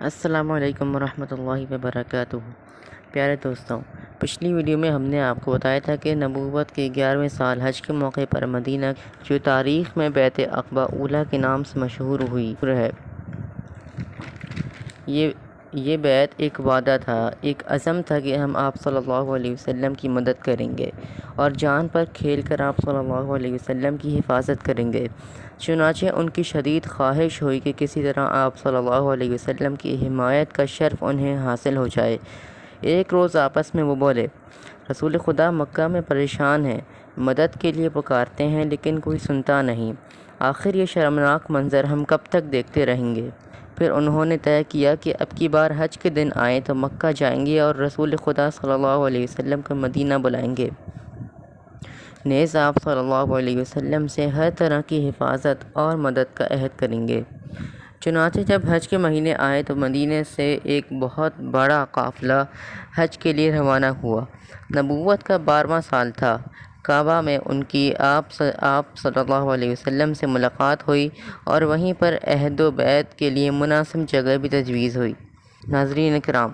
السلام علیکم ورحمۃ اللہ وبرکاتہ۔ پیارے دوستوں، پچھلی ویڈیو میں ہم نے آپ کو بتایا تھا کہ نبوت کے 11ویں سال حج کے موقع پر مدینہ جو تاریخ میں بیت عقبہ اولیٰ کے نام سے مشہور ہوئی ہے، یہ بیت ایک وعدہ تھا، ایک عزم تھا کہ ہم آپ صلی اللہ علیہ وسلم کی مدد کریں گے اور جان پر کھیل کر آپ صلی اللہ علیہ وسلم کی حفاظت کریں گے۔ چنانچہ ان کی شدید خواہش ہوئی کہ کسی طرح آپ صلی اللہ علیہ وسلم کی حمایت کا شرف انہیں حاصل ہو جائے۔ ایک روز آپس میں وہ بولے، رسول خدا مکہ میں پریشان ہیں، مدد کے لیے پکارتے ہیں لیکن کوئی سنتا نہیں، آخر یہ شرمناک منظر ہم کب تک دیکھتے رہیں گے؟ پھر انہوں نے طے کیا کہ اب کی بار حج کے دن آئیں تو مکہ جائیں گے اور رسول خدا صلی اللہ علیہ وسلم کو مدینہ بلائیں گے، نیز آپ صلی اللہ علیہ وسلم سے ہر طرح کی حفاظت اور مدد کا عہد کریں گے۔ چنانچہ جب حج کے مہینے آئے تو مدینہ سے ایک بہت بڑا قافلہ حج کے لیے روانہ ہوا۔ نبوت کا 12واں سال تھا۔ کعبہ میں ان کی آپ صلی اللہ علیہ وسلم سے ملاقات ہوئی اور وہیں پر عہد و بیعت کے لیے مناسب جگہ بھی تجویز ہوئی۔ ناظرین کرام،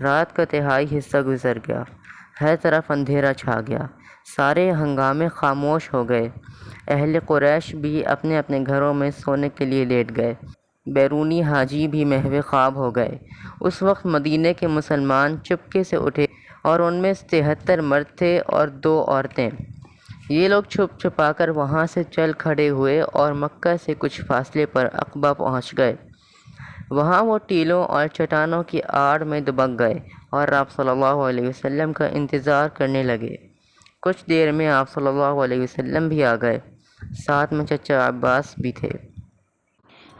رات کا تہائی حصہ گزر گیا، ہر طرف اندھیرا چھا گیا، سارے ہنگامے خاموش ہو گئے، اہل قریش بھی اپنے اپنے گھروں میں سونے کے لیے لیٹ گئے، بیرونی حاجی بھی محو خواب ہو گئے۔ اس وقت مدینہ کے مسلمان چپکے سے اٹھے اور ان میں 73 مرد تھے اور 2 عورتیں۔ یہ لوگ چھپ چھپا کر وہاں سے چل کھڑے ہوئے اور مکہ سے کچھ فاصلے پر عقبہ پہنچ گئے۔ وہاں وہ ٹیلوں اور چٹانوں کی آڑ میں دبک گئے اور آپ صلی اللہ علیہ وسلم کا انتظار کرنے لگے۔ کچھ دیر میں آپ صلی اللہ علیہ وسلم بھی آ گئے، ساتھ میں چچا عباس بھی تھے۔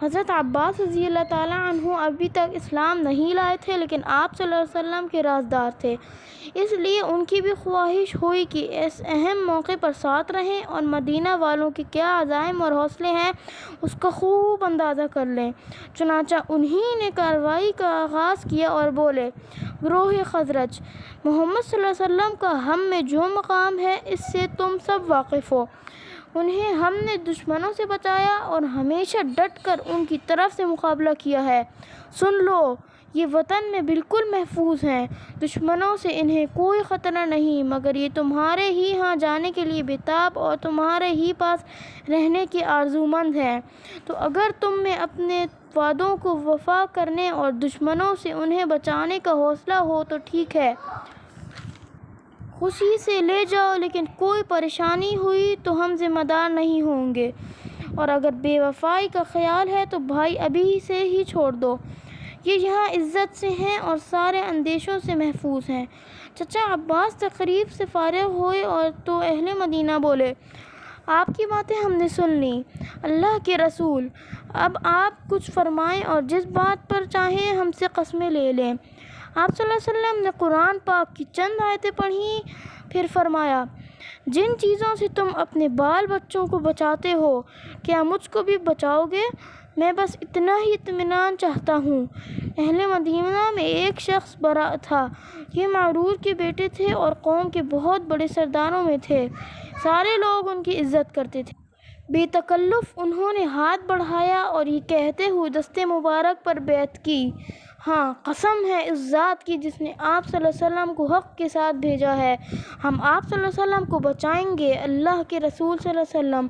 حضرت عباس رضی اللہ تعالیٰ عنہ ابھی تک اسلام نہیں لائے تھے، لیکن آپ صلی اللہ علیہ وسلم کے رازدار تھے، اس لیے ان کی بھی خواہش ہوئی کہ اس اہم موقع پر ساتھ رہیں اور مدینہ والوں کے کیا عزائم اور حوصلے ہیں اس کا خوب اندازہ کر لیں۔ چنانچہ انہی نے کارروائی کا آغاز کیا اور بولے، گروہ خزرج، محمد صلی اللہ علیہ وسلم کا ہم میں جو مقام ہے اس سے تم سب واقف ہو۔ انہیں ہم نے دشمنوں سے بچایا اور ہمیشہ ڈٹ کر ان کی طرف سے مقابلہ کیا ہے۔ سن لو، یہ وطن میں بالکل محفوظ ہیں، دشمنوں سے انہیں کوئی خطرہ نہیں، مگر یہ تمہارے ہی ہاں جانے کے لیے بےتاب اور تمہارے ہی پاس رہنے کے آرزومند ہیں۔ تو اگر تم میں اپنے وعدوں کو وفا کرنے اور دشمنوں سے انہیں بچانے کا حوصلہ ہو تو ٹھیک ہے، خوشی سے لے جاؤ، لیکن کوئی پریشانی ہوئی تو ہم ذمہ دار نہیں ہوں گے، اور اگر بے وفائی کا خیال ہے تو بھائی ابھی سے ہی چھوڑ دو، یہ یہاں عزت سے ہیں اور سارے اندیشوں سے محفوظ ہیں۔ چچا عباس تقریب سے فارغ ہوئے اور تو اہل مدینہ بولے، آپ کی باتیں ہم نے سن لیں، اللہ کے رسول، اب آپ کچھ فرمائیں اور جس بات پر چاہیں ہم سے قسمیں لے لیں۔ آپ صلی اللہ علیہ وسلم نے قرآن پاک کی چند آیتیں پڑھیں، پھر فرمایا، جن چیزوں سے تم اپنے بال بچوں کو بچاتے ہو، کیا مجھ کو بھی بچاؤ گے؟ میں بس اتنا ہی اطمینان چاہتا ہوں۔ اہل مدینہ میں ایک شخص برا تھا، یہ معرور کے بیٹے تھے اور قوم کے بہت بڑے سرداروں میں تھے، سارے لوگ ان کی عزت کرتے تھے۔ بے تکلف انہوں نے ہاتھ بڑھایا اور یہ کہتے ہوئے دست مبارک پر بیعت کی، ہاں، قسم ہے اس ذات کی جس نے آپ صلی اللہ علیہ وسلم کو حق کے ساتھ بھیجا ہے، ہم آپ صلی اللہ علیہ وسلم کو بچائیں گے۔ اللہ کے رسول صلی اللہ علیہ وسلم،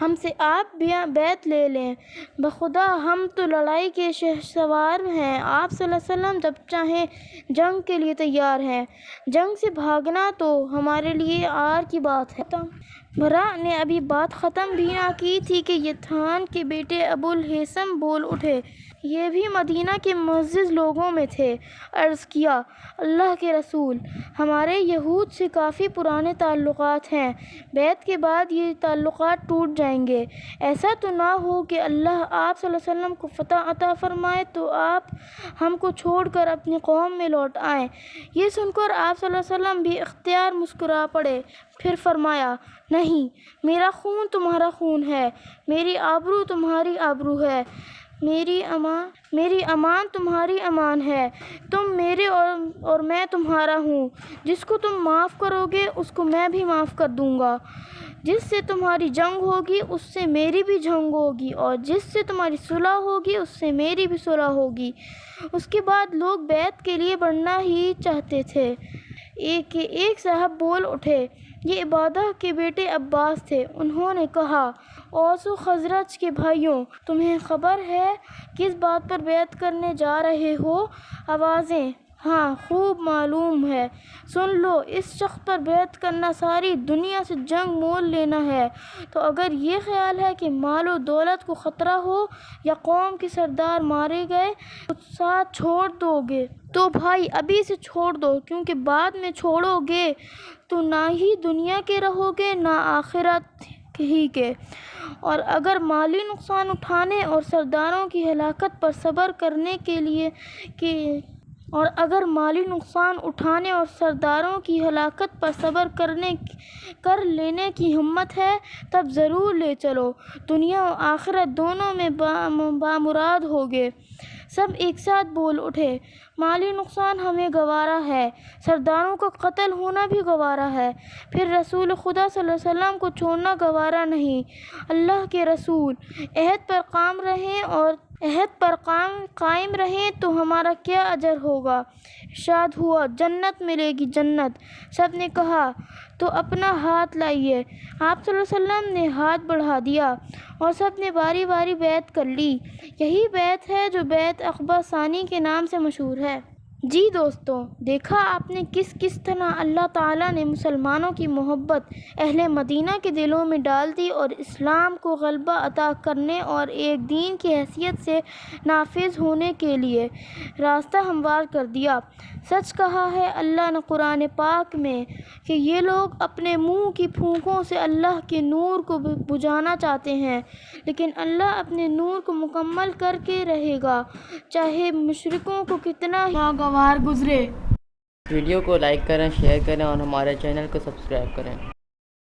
ہم سے آپ بیعت لے لیں، بخدا ہم تو لڑائی کے شہسوار ہیں، آپ صلی اللہ علیہ وسلم جب چاہیں جنگ کے لیے تیار ہیں، جنگ سے بھاگنا تو ہمارے لیے عار کی بات ہے۔ برا نے ابھی بات ختم بھی نہ کی تھی کہ یتھان کے بیٹے ابو الہیثم بول اٹھے، یہ بھی مدینہ کے معزز لوگوں میں تھے۔ عرض کیا، اللہ کے رسول، ہمارے یہود سے کافی پرانے تعلقات ہیں، بیعت کے بعد یہ تعلقات ٹوٹ جائیں گے، ایسا تو نہ ہو کہ اللہ آپ صلی اللہ علیہ وسلم کو فتح عطا فرمائے تو آپ ہم کو چھوڑ کر اپنی قوم میں لوٹ آئیں۔ یہ سن کر آپ صلی اللہ علیہ وسلم بھی اختیار مسکرا پڑے، پھر فرمایا، نہیں، میرا خون تمہارا خون ہے، میری آبرو تمہاری آبرو ہے، میری امان تمہاری امان ہے، تم میرے اور میں تمہارا ہوں۔ جس کو تم معاف کرو گے اس کو میں بھی معاف کر دوں گا، جس سے تمہاری جنگ ہوگی اس سے میری بھی جنگ ہوگی، اور جس سے تمہاری صلح ہوگی اس سے میری بھی صلح ہوگی۔ اس کے بعد لوگ بیعت کے لیے بڑھنا ہی چاہتے تھے۔ ایک صاحب بول اٹھے، یہ عبادہ کے بیٹے عباس تھے۔ انہوں نے کہا، اوس و خزرج کے بھائیوں، تمہیں خبر ہے کس بات پر بیعت کرنے جا رہے ہو؟ آوازیں، ہاں خوب معلوم ہے۔ سن لو، اس شخص پر بیعت کرنا ساری دنیا سے جنگ مول لینا ہے۔ تو اگر یہ خیال ہے کہ مال و دولت کو خطرہ ہو یا قوم کے سردار مارے گئے تو ساتھ چھوڑ دو گے تو بھائی ابھی سے چھوڑ دو، کیونکہ بعد میں چھوڑو گے تو نہ ہی دنیا کے رہو گے نہ آخرت ہی کے۔ اور اگر مالی نقصان اٹھانے اور سرداروں کی ہلاکت پر صبر کرنے کر لینے کی ہمت ہے تب ضرور لے چلو، دنیا و آخرت دونوں میں بامراد ہوگے۔ سب ایک ساتھ بول اٹھے، مالی نقصان ہمیں گوارا ہے، سرداروں کا قتل ہونا بھی گوارا ہے، پھر رسول خدا صلی اللہ علیہ وسلم کو چھوڑنا گوارا نہیں۔ اللہ کے رسول عہد پر قائم رہیں تو ہمارا کیا اجر ہوگا؟ ارشاد ہوا، جنت ملے گی، جنت۔ سب نے کہا، تو اپنا ہاتھ لائیے۔ آپ صلی اللہ علیہ وسلم نے ہاتھ بڑھا دیا اور سب نے باری باری بیعت کر لی۔ یہی بیعت ہے جو بیعت عقبہ ثانی کے نام سے مشہور ہے۔ جی دوستو، دیکھا آپ نے کس طرح اللہ تعالیٰ نے مسلمانوں کی محبت اہل مدینہ کے دلوں میں ڈال دی اور اسلام کو غلبہ عطا کرنے اور ایک دین کی حیثیت سے نافذ ہونے کے لیے راستہ ہموار کر دیا۔ سچ کہا ہے اللہ نے قرآن پاک میں کہ یہ لوگ اپنے منہ کی پھونکوں سے اللہ کے نور کو بجھانا چاہتے ہیں، لیکن اللہ اپنے نور کو مکمل کر کے رہے گا، چاہے مشرکوں کو کتنا ہی ناگوار گزرے۔ ویڈیو کو لائک کریں، شیئر کریں اور ہمارے چینل کو سبسکرائب کریں۔